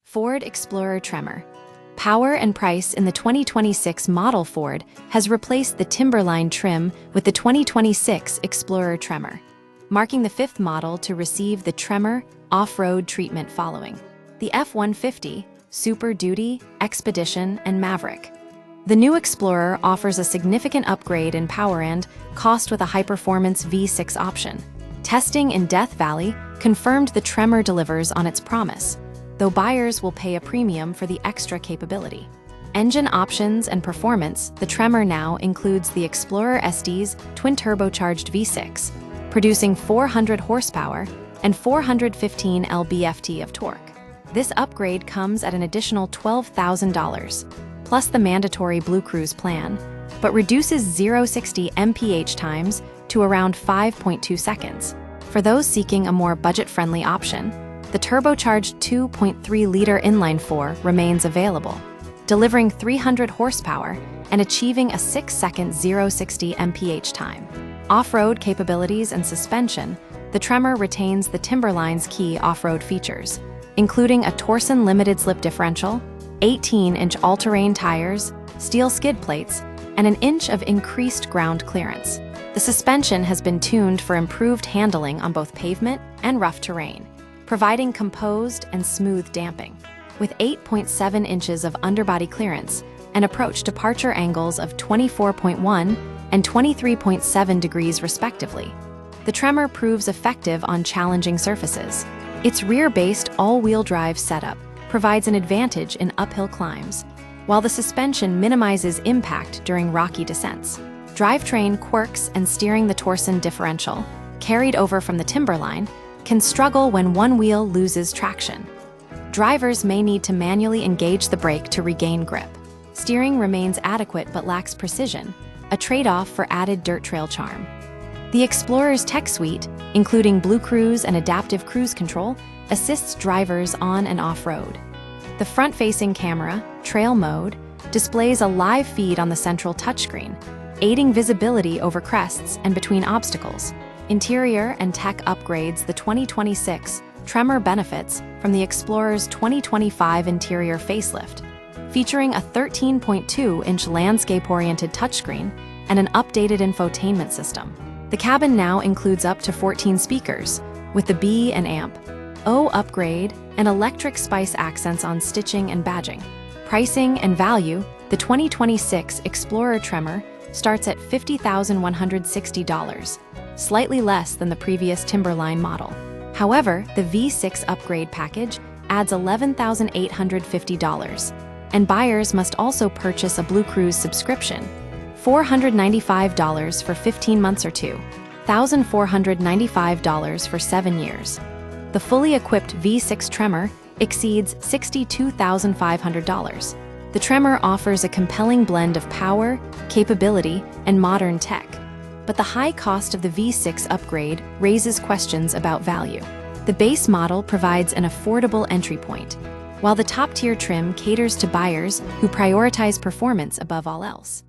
Ford Explorer Tremor. Power and price in the 2026 model Ford has replaced the Timberline trim with the 2026 Explorer Tremor, marking the fifth model to receive the Tremor off-road treatment following the F-150, Super Duty, Expedition, and Maverick. The new Explorer offers a significant upgrade in power and cost with a high-performance V6 option. Testing in Death Valley confirmed the Tremor delivers on its promise, though buyers will pay a premium for the extra capability. Engine options and performance, the Tremor now includes the Explorer SD's twin-turbocharged V6, producing 400 horsepower and 415 lb-ft of torque. This upgrade comes at an additional $12,000, plus the mandatory Blue Cruise plan, but reduces 0-60 mph times to around 5.2 seconds. For those seeking a more budget-friendly option, the turbocharged 2.3-liter inline-4 remains available, delivering 300 horsepower and achieving a 6-second 0-60 mph time. Off-road capabilities and suspension, the Tremor retains the Timberline's key off-road features, including a Torsen limited slip differential, 18-inch all-terrain tires, steel skid plates, and an inch of increased ground clearance. The suspension has been tuned for improved handling on both pavement and rough terrain, providing composed and smooth damping. With 8.7 inches of underbody clearance and approach departure angles of 24.1 and 23.7 degrees respectively, the Tremor proves effective on challenging surfaces. Its rear-based all-wheel drive setup provides an advantage in uphill climbs, while the suspension minimizes impact during rocky descents. Drivetrain quirks and steering, the Torsen differential, carried over from the Timberline, can struggle when one wheel loses traction. Drivers may need to manually engage the brake to regain grip. Steering remains adequate but lacks precision, a trade-off for added dirt trail charm. The Explorer's tech suite, including Blue Cruise and adaptive cruise control, assists drivers on and off-road. The front-facing camera, Trail Mode, displays a live feed on the central touchscreen, aiding visibility over crests and between obstacles. Interior and tech upgrades, the 2026 Tremor benefits from the Explorer's 2025 interior facelift, featuring a 13.2-inch landscape-oriented touchscreen and an updated infotainment system. The cabin now includes up to 14 speakers, with the B and Amp O upgrade and electric spice accents on stitching and badging. Pricing and value, the 2026 Explorer Tremor starts at $50,160, slightly less than the previous Timberline model. However, the V6 upgrade package adds $11,850, and buyers must also purchase a Blue Cruise subscription, $495 for 15 months or $2,495 for 7 years. The fully equipped V6 Tremor exceeds $62,500. The Tremor offers a compelling blend of power, capability, and modern tech, but the high cost of the V6 upgrade raises questions about value. The base model provides an affordable entry point, while the top-tier trim caters to buyers who prioritize performance above all else.